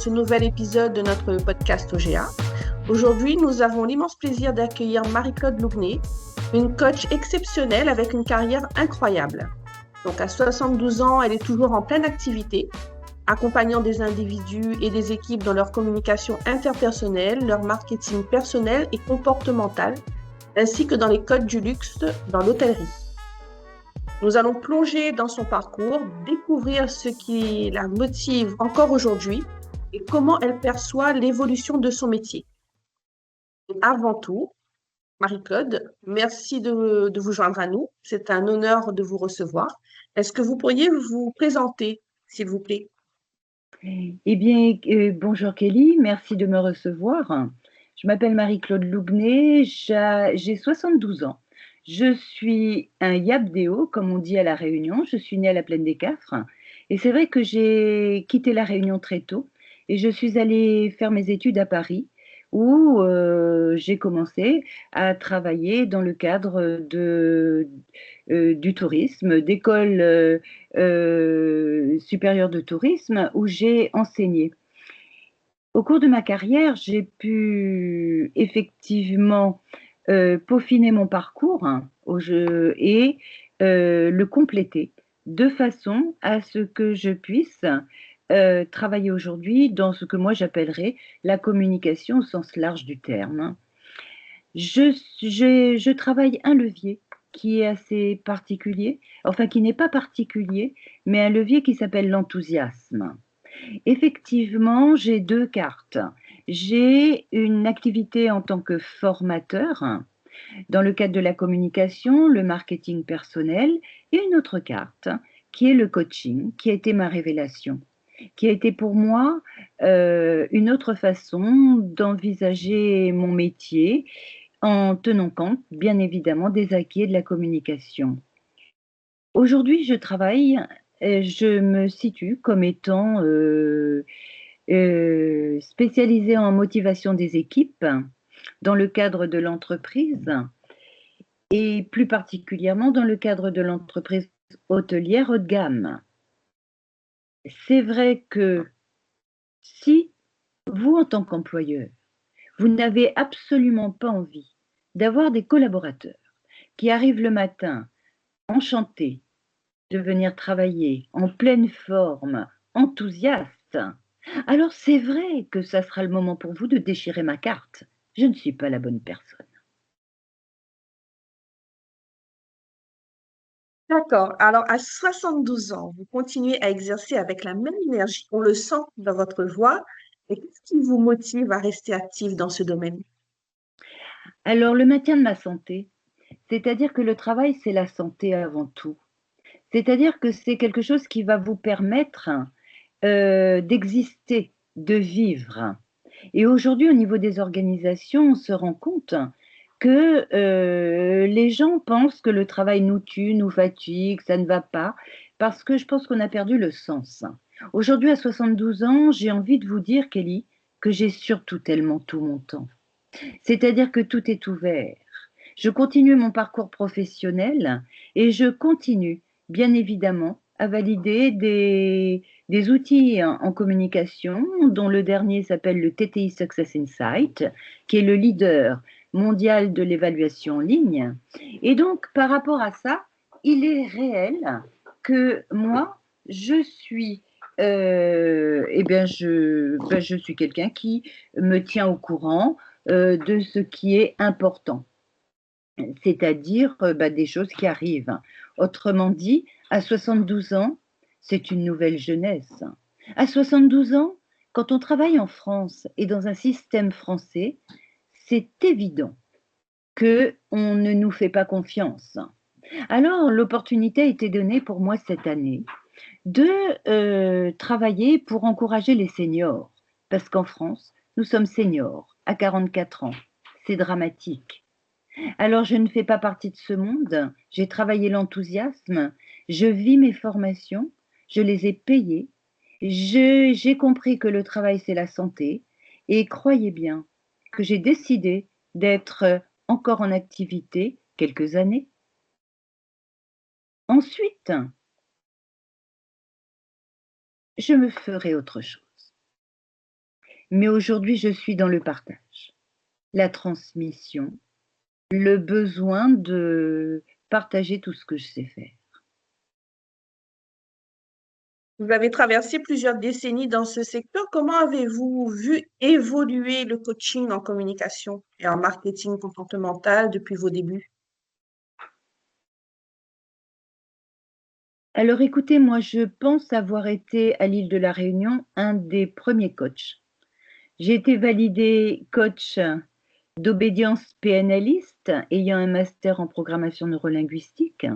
ce nouvel épisode de notre podcast OGA. Aujourd'hui, nous avons l'immense plaisir d'accueillir Marie-Claude Lougnay, une coach exceptionnelle avec une carrière incroyable. Donc à 72 ans, elle est toujours en pleine activité, accompagnant des individus et des équipes dans leur communication interpersonnelle, leur marketing personnel et comportemental, ainsi que dans les codes du luxe dans l'hôtellerie. Nous allons plonger dans son parcours, découvrir ce qui la motive encore aujourd'hui et comment elle perçoit l'évolution de son métier. Et avant tout, Marie-Claude, merci de vous joindre à nous. C'est un honneur de vous recevoir. Est-ce que vous pourriez vous présenter, s'il vous plaît? Eh bien, bonjour Kelly, merci de me recevoir. Je m'appelle Marie-Claude Lougnay, j'ai 72 ans. Je suis un Yabdéo, comme on dit à La Réunion. Je suis née à la Plaine des Cafres. Et c'est vrai que j'ai quitté La Réunion très tôt et je suis allée faire mes études à Paris où j'ai commencé à travailler dans le cadre du tourisme, d'écoles supérieure de tourisme où j'ai enseigné. Au cours de ma carrière, j'ai pu effectivement peaufiner mon parcours et le compléter de façon à ce que je puisse travailler aujourd'hui dans ce que moi j'appellerais la communication au sens large du terme. Je travaille un levier qui est assez particulier, enfin qui n'est pas particulier, mais un levier qui s'appelle l'enthousiasme. Effectivement, j'ai deux cartes. J'ai une activité en tant que formateur dans le cadre de la communication, le marketing personnel, et une autre carte qui est le coaching, qui a été ma révélation, qui a été pour moi une autre façon d'envisager mon métier en tenant compte, bien évidemment, des acquis de la communication. Aujourd'hui, je travaille, je me situe comme étant spécialisée en motivation des équipes dans le cadre de l'entreprise et plus particulièrement dans le cadre de l'entreprise hôtelière haut de gamme. C'est vrai que si vous, en tant qu'employeur, vous n'avez absolument pas envie d'avoir des collaborateurs qui arrivent le matin enchantés de venir travailler en pleine forme, enthousiaste, alors c'est vrai que ça sera le moment pour vous de déchirer ma carte. Je ne suis pas la bonne personne. D'accord. Alors, à 72 ans, vous continuez à exercer avec la même énergie. On le sent dans votre voix. Et qu'est-ce qui vous motive à rester actif dans ce domaine? Alors, le maintien de ma santé, c'est-à-dire que le travail, c'est la santé avant tout. C'est-à-dire que c'est quelque chose qui va vous permettre d'exister, de vivre. Et aujourd'hui, au niveau des organisations, on se rend compte que les gens pensent que le travail nous tue, nous fatigue, ça ne va pas, parce que je pense qu'on a perdu le sens. Aujourd'hui, à 72 ans, j'ai envie de vous dire, Kelly, que j'ai surtout tellement tout mon temps. C'est-à-dire que tout est ouvert. Je continue mon parcours professionnel et je continue, bien évidemment, à valider des outils en communication, dont le dernier s'appelle le TTI Success Insight, qui est le leader mondial de l'évaluation en ligne. Et donc, par rapport à ça, il est réel que moi, je suis je suis quelqu'un qui me tient au courant de ce qui est important, c'est-à-dire des choses qui arrivent. Autrement dit, à 72 ans, c'est une nouvelle jeunesse. À 72 ans, quand on travaille en France et dans un système français, c'est évident qu'on ne nous fait pas confiance. Alors, l'opportunité a été donnée pour moi cette année de travailler pour encourager les seniors, parce qu'en France, nous sommes seniors à 44 ans. C'est dramatique. Alors, je ne fais pas partie de ce monde. J'ai travaillé l'enthousiasme. Je vis mes formations. Je les ai payées. J'ai compris que le travail, c'est la santé. Et croyez bien que j'ai décidé d'être encore en activité quelques années. Ensuite, je me ferai autre chose. Mais aujourd'hui, je suis dans le partage, la transmission, le besoin de partager tout ce que je sais faire. Vous avez traversé plusieurs décennies dans ce secteur. Comment avez-vous vu évoluer le coaching en communication et en marketing comportemental depuis vos débuts? Alors écoutez, moi je pense avoir été à l'île de la Réunion un des premiers coachs. J'ai été validée coach d'obédience PNListe, ayant un master en programmation neurolinguistique.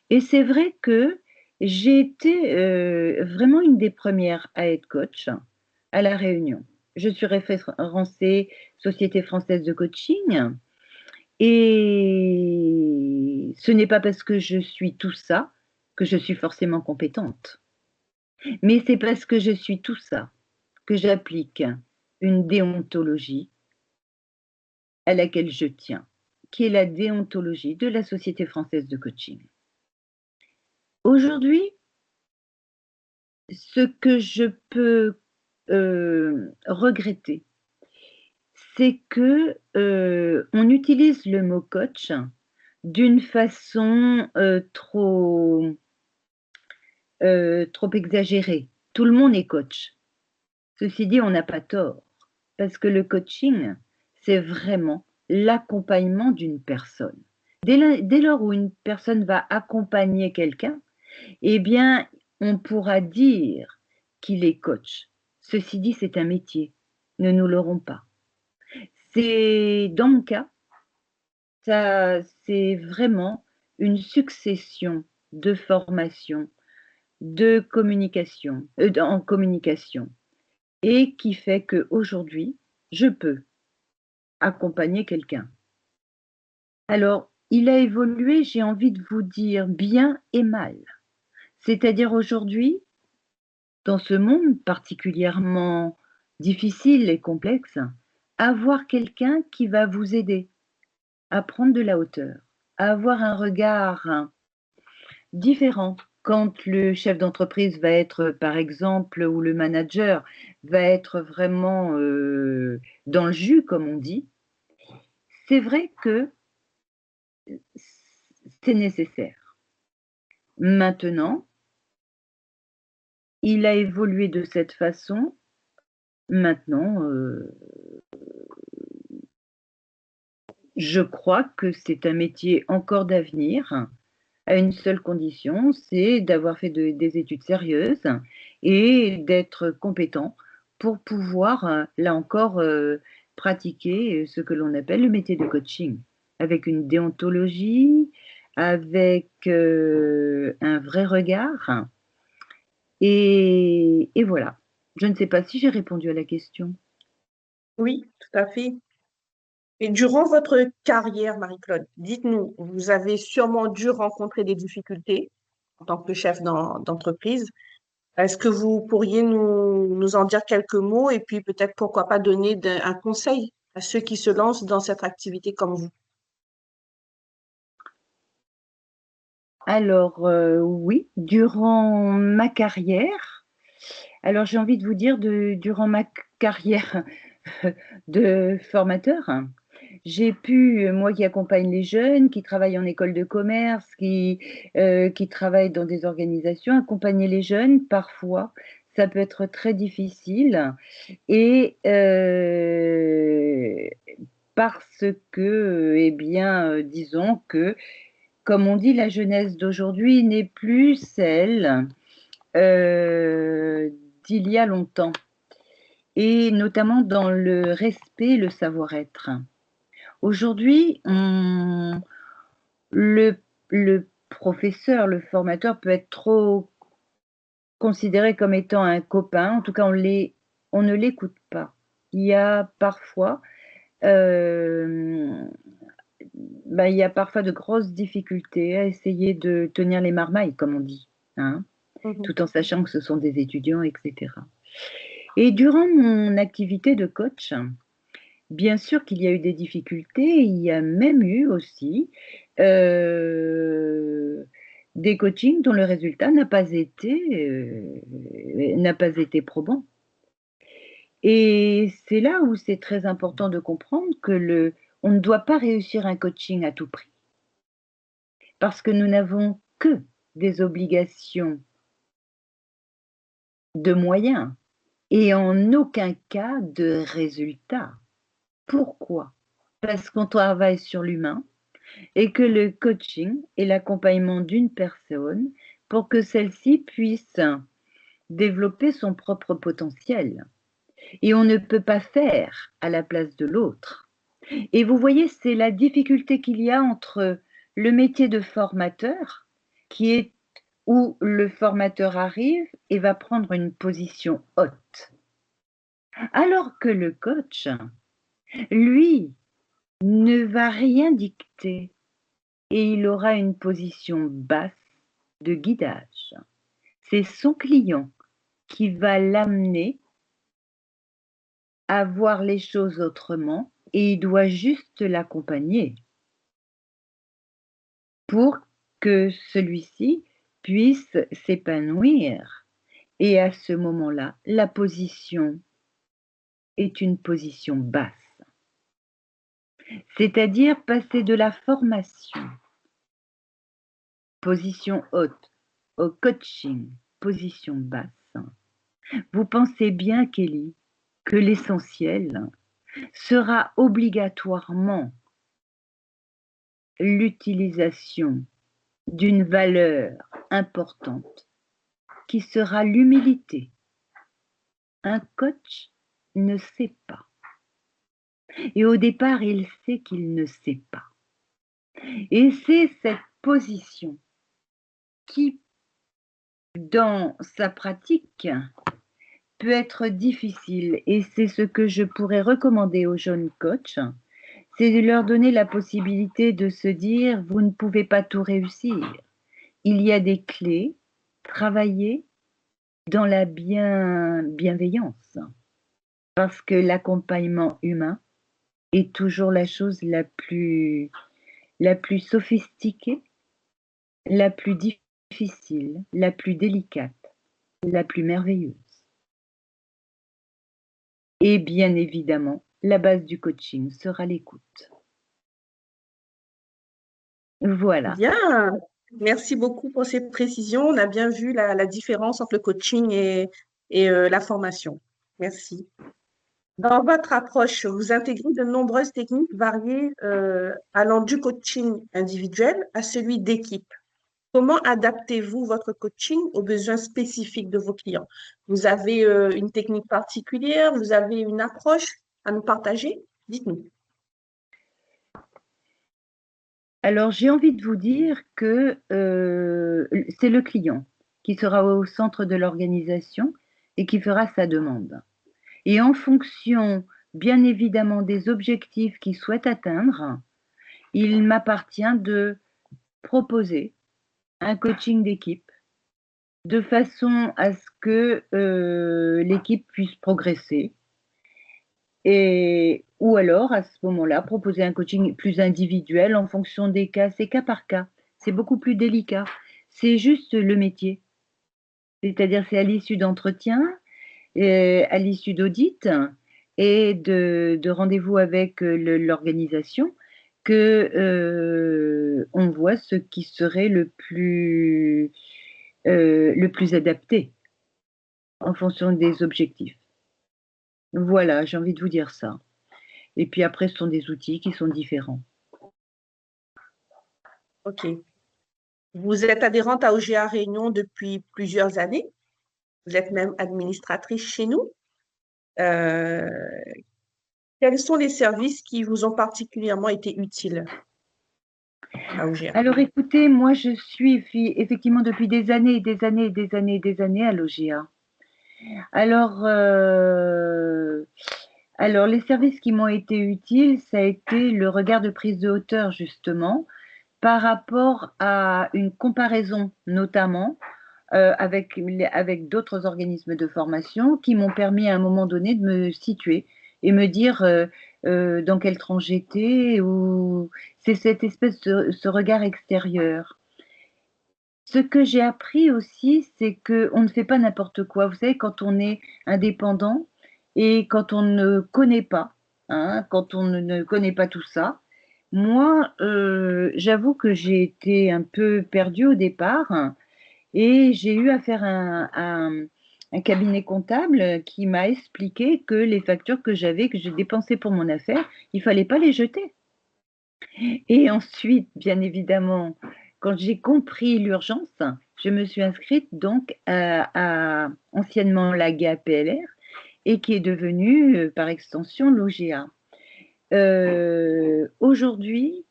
Et c'est vrai que j'ai été vraiment une des premières à être coach à La Réunion. Je suis référencée Société française de coaching. Et ce n'est pas parce que je suis tout ça que je suis forcément compétente. Mais c'est parce que je suis tout ça que j'applique une déontologie à laquelle je tiens, qui est la déontologie de la Société française de coaching. Aujourd'hui, ce que je peux regretter, c'est que on utilise le mot coach d'une façon trop exagérée. Tout le monde est coach. Ceci dit, on n'a pas tort, parce que le coaching, c'est vraiment l'accompagnement d'une personne. Dès lors où une personne va accompagner quelqu'un, eh bien, on pourra dire qu'il est coach. Ceci dit, c'est un métier. Ne nous leurrons pas. C'est, dans mon cas, c'est vraiment une succession de formations, de communication, en communication, et qui fait qu'aujourd'hui, je peux accompagner quelqu'un. Alors, il a évolué, j'ai envie de vous dire, bien et mal. C'est-à-dire aujourd'hui, dans ce monde particulièrement difficile et complexe, avoir quelqu'un qui va vous aider à prendre de la hauteur, à avoir un regard différent. Quand le chef d'entreprise va être, par exemple, ou le manager va être vraiment dans le jus, comme on dit, c'est vrai que c'est nécessaire. Maintenant, il a évolué de cette façon. Maintenant, je crois que c'est un métier encore d'avenir, à une seule condition, c'est d'avoir fait des études sérieuses et d'être compétent pour pouvoir, là encore, pratiquer ce que l'on appelle le métier de coaching, avec une déontologie, avec un vrai regard. Et voilà. Je ne sais pas si j'ai répondu à la question. Oui, tout à fait. Et durant votre carrière, Marie-Claude, dites-nous, vous avez sûrement dû rencontrer des difficultés en tant que chef d'entreprise. Est-ce que vous pourriez nous en dire quelques mots et puis peut-être pourquoi pas donner un conseil à ceux qui se lancent dans cette activité comme vous? Alors, oui, durant ma carrière, alors j'ai envie de vous dire durant ma carrière de formateur, j'ai pu, moi qui accompagne les jeunes, qui travaille en école de commerce, qui travaille dans des organisations, accompagner les jeunes, parfois, ça peut être très difficile et parce que, eh bien, disons que, comme on dit, la jeunesse d'aujourd'hui n'est plus celle d'il y a longtemps, et notamment dans le respect et le savoir-être. Aujourd'hui, le professeur, le formateur peut être trop considéré comme étant un copain. En tout cas, on ne l'écoute pas. Il y a parfois, il y a parfois de grosses difficultés à essayer de tenir les marmailles, comme on dit, hein, Mhm. tout en sachant que ce sont des étudiants, etc. Et durant mon activité de coach, bien sûr qu'il y a eu des difficultés, il y a même eu aussi des coachings dont le résultat n'a pas été probant. Et c'est là où c'est très important de comprendre que on ne doit pas réussir un coaching à tout prix. Parce que nous n'avons que des obligations de moyens et en aucun cas de résultats. Pourquoi? Parce qu'on travaille sur l'humain et que le coaching est l'accompagnement d'une personne pour que celle-ci puisse développer son propre potentiel. Et on ne peut pas faire à la place de l'autre. Et vous voyez, c'est la difficulté qu'il y a entre le métier de formateur, qui est où le formateur arrive et va prendre une position haute. Alors que le coach, lui, ne va rien dicter et il aura une position basse de guidage. C'est son client qui va l'amener à voir les choses autrement et il doit juste l'accompagner pour que celui-ci puisse s'épanouir. Et à ce moment-là, la position est une position basse. C'est-à-dire passer de la formation, position haute, au coaching, position basse. Vous pensez bien, Kelly, que l'essentiel sera obligatoirement l'utilisation d'une valeur importante qui sera l'humilité. Un coach ne sait pas. Et au départ, il sait qu'il ne sait pas. Et c'est cette position qui, dans sa pratique, peut être difficile. Et c'est ce que je pourrais recommander aux jeunes coachs, c'est de leur donner la possibilité de se dire, vous ne pouvez pas tout réussir. Il y a des clés, travailler dans la bienveillance. Parce que l'accompagnement humain est toujours la chose la plus sophistiquée, la plus difficile, la plus délicate, la plus merveilleuse. Et bien évidemment, la base du coaching sera l'écoute. Voilà. Bien, merci beaucoup pour ces précisions. On a bien vu la différence entre le coaching et la formation. Merci. Dans votre approche, vous intégrez de nombreuses techniques variées allant du coaching individuel à celui d'équipe. Comment adaptez-vous votre coaching aux besoins spécifiques de vos clients? Vous avez une technique particulière? Vous avez une approche à nous partager? Dites-nous. Alors, j'ai envie de vous dire que c'est le client qui sera au centre de l'organisation et qui fera sa demande. Et en fonction, bien évidemment, des objectifs qu'il souhaite atteindre, il m'appartient de proposer un coaching d'équipe de façon à ce que l'équipe puisse progresser. Ou alors, à ce moment-là, proposer un coaching plus individuel en fonction des cas. C'est cas par cas. C'est beaucoup plus délicat. C'est juste le métier. C'est-à-dire, c'est à l'issue d'entretiens, à l'issue d'audits et de rendez-vous avec l'organisation que on voit ce qui serait le plus adapté en fonction des objectifs. Voilà, j'ai envie de vous dire ça. Et puis après, ce sont des outils qui sont différents. OK. Vous êtes adhérente à OGA Réunion depuis plusieurs années. Vous êtes même administratrice chez nous. Quels sont les services qui vous ont particulièrement été utiles à OGA? Alors écoutez, moi je suis effectivement depuis des années et des années et des années et des années à l'OGA. Alors les services qui m'ont été utiles, ça a été le regard de prise de hauteur justement par rapport à une comparaison notamment avec d'autres organismes de formation qui m'ont permis à un moment donné de me situer et me dire dans quelle tranche j'étais, ou c'est cette espèce de ce regard extérieur. Ce que j'ai appris aussi, c'est qu'on ne fait pas n'importe quoi. Vous savez, quand on est indépendant, Et quand on ne connaît pas, quand on ne connaît pas tout ça, moi, j'avoue que j'ai été un peu perdue au départ, et j'ai eu affaire à un cabinet comptable qui m'a expliqué que les factures que j'ai dépensées pour mon affaire, il fallait pas les jeter. Et ensuite, bien évidemment, quand j'ai compris l'urgence, je me suis inscrite donc à anciennement l'AGA PLR et qui est devenue par extension l'OGA. Aujourd'hui,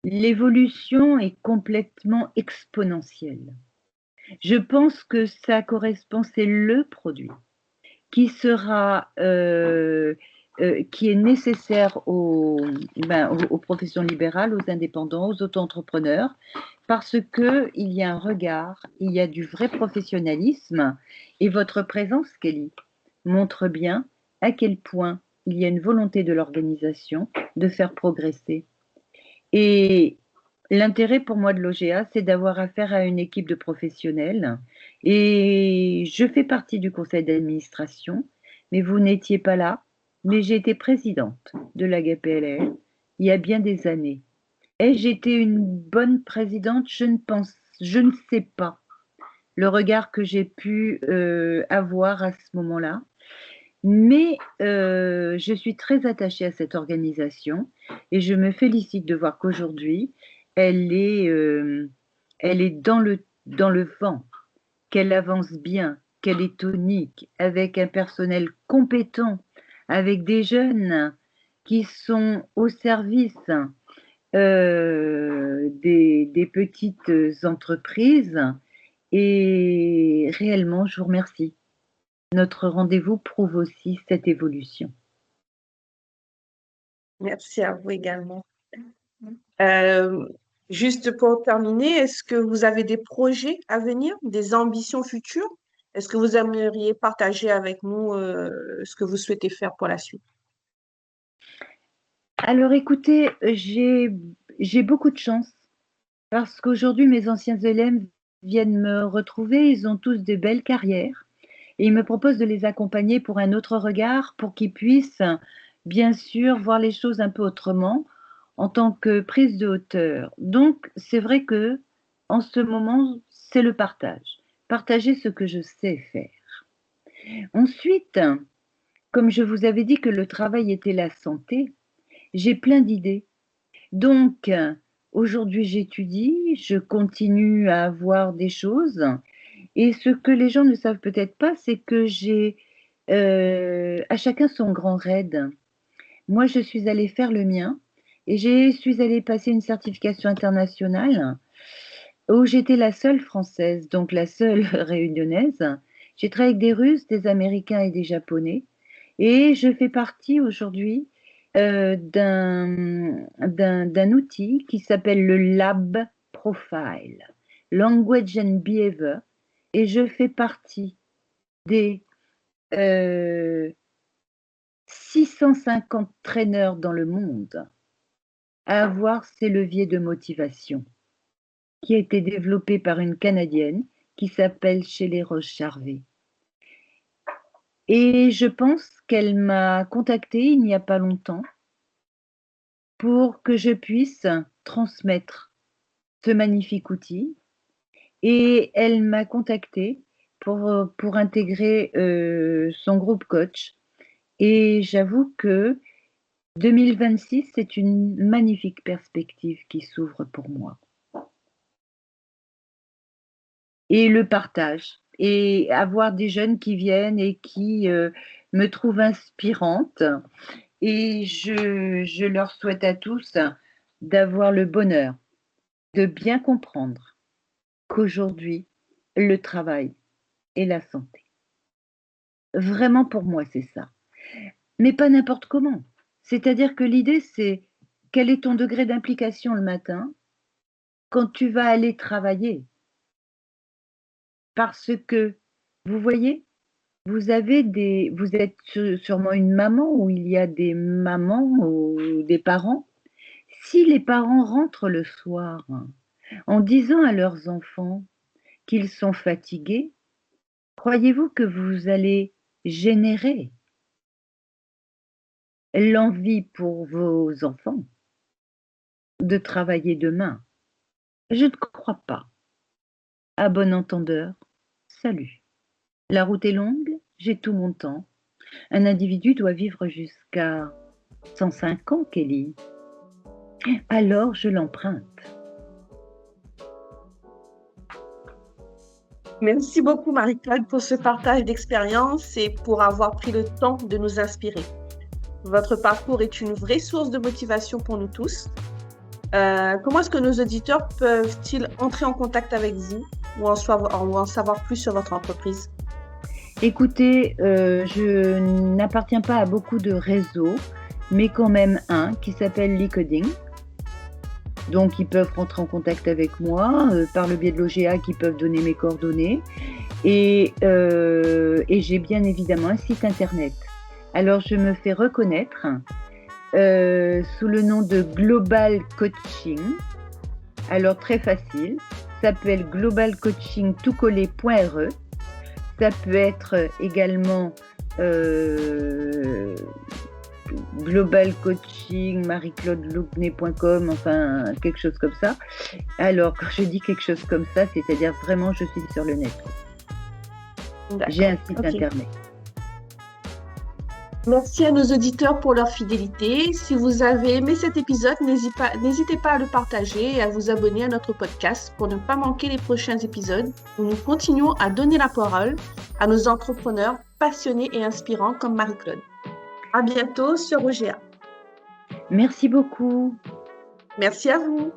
l'évolution est complètement exponentielle. Je pense que ça correspond, c'est le produit qui sera, qui est nécessaire aux professions libérales, aux indépendants, aux auto-entrepreneurs, parce qu'il y a un regard, il y a du vrai professionnalisme, et votre présence, Kelly, montre bien à quel point il y a une volonté de l'organisation de faire progresser. Et l'intérêt pour moi de l'OGA, c'est d'avoir affaire à une équipe de professionnels. Et je fais partie du conseil d'administration, mais vous n'étiez pas là. Mais j'ai été présidente de l'AGPLR il y a bien des années. Ai-je été une bonne présidente? Je ne sais pas le regard que j'ai pu avoir à ce moment-là. Mais je suis très attachée à cette organisation et je me félicite de voir qu'aujourd'hui, elle est dans le vent, qu'elle avance bien, qu'elle est tonique, avec un personnel compétent, avec des jeunes qui sont au service des petites entreprises. Et réellement, je vous remercie. Notre rendez-vous prouve aussi cette évolution. Merci à vous également. Euh, Juste pour terminer, est-ce que vous avez des projets à venir, des ambitions futures? Est-ce que vous aimeriez partager avec nous ce que vous souhaitez faire pour la suite? Alors écoutez, j'ai beaucoup de chance parce qu'aujourd'hui, mes anciens élèves viennent me retrouver, ils ont tous de belles carrières et ils me proposent de les accompagner pour un autre regard, pour qu'ils puissent bien sûr voir les choses un peu autrement en tant que prise de hauteur. Donc c'est vrai que en ce moment, c'est le partage. Partager ce que je sais faire. Ensuite, comme je vous avais dit que le travail était la santé, j'ai plein d'idées. Donc, aujourd'hui, j'étudie, je continue à voir des choses. Et ce que les gens ne savent peut-être pas, c'est que j'ai à chacun son grand raid. Moi, je suis allée faire le mien et je suis allée passer une certification internationale où j'étais la seule française, donc la seule réunionnaise. J'ai travaillé avec des Russes, des Américains et des Japonais. Et je fais partie aujourd'hui d'un outil qui s'appelle le Lab Profile, Language and Behavior. Et je fais partie des 650 traîneurs dans le monde à avoir ces leviers de motivation, qui a été développé par une Canadienne qui s'appelle Shelley Roche-Charvet. Et je pense qu'elle m'a contactée il n'y a pas longtemps pour que je puisse transmettre ce magnifique outil. Et elle m'a contactée pour intégrer son groupe coach. Et j'avoue que 2026, c'est une magnifique perspective qui s'ouvre pour moi. Et le partage. Et avoir des jeunes qui viennent et qui me trouvent inspirante. Et je leur souhaite à tous d'avoir le bonheur de bien comprendre qu'aujourd'hui, le travail et la santé. Vraiment, pour moi, c'est ça. Mais pas n'importe comment. C'est-à-dire que l'idée, c'est quel est ton degré d'implication le matin quand tu vas aller travailler. Parce que, vous voyez, vous êtes sûrement une maman ou il y a des mamans ou des parents. Si les parents rentrent le soir en disant à leurs enfants qu'ils sont fatigués, croyez-vous que vous allez générer l'envie pour vos enfants de travailler demain? Je ne crois pas. À bon entendeur, salut. La route est longue, j'ai tout mon temps. Un individu doit vivre jusqu'à 105 ans, Kelly. Alors je l'emprunte. Merci beaucoup, Marie-Claude, pour ce partage d'expérience et pour avoir pris le temps de nous inspirer. Votre parcours est une vraie source de motivation pour nous tous. Comment est-ce que nos auditeurs peuvent-ils entrer en contact avec vous ou en savoir plus sur votre entreprise? Écoutez, je n'appartiens pas à beaucoup de réseaux, mais quand même un qui s'appelle LinkedIn. Donc, ils peuvent rentrer en contact avec moi par le biais de l'OGA qui peuvent donner mes coordonnées. Et j'ai bien évidemment un site internet. Alors, je me fais reconnaître sous le nom de Global Coaching. Alors, très facile, ça peut être globalcoachingtoutcollé.re. Ça peut être également Global Coaching, marieclaudelugnet.com, enfin quelque chose comme ça. Alors, quand je dis quelque chose comme ça, c'est-à-dire vraiment je suis sur le net. J'ai un site internet. Merci à nos auditeurs pour leur fidélité. Si vous avez aimé cet épisode, n'hésitez pas à le partager et à vous abonner à notre podcast pour ne pas manquer les prochains épisodes où nous continuons à donner la parole à nos entrepreneurs passionnés et inspirants comme Marie-Claude. À bientôt sur OGA. Merci beaucoup. Merci à vous.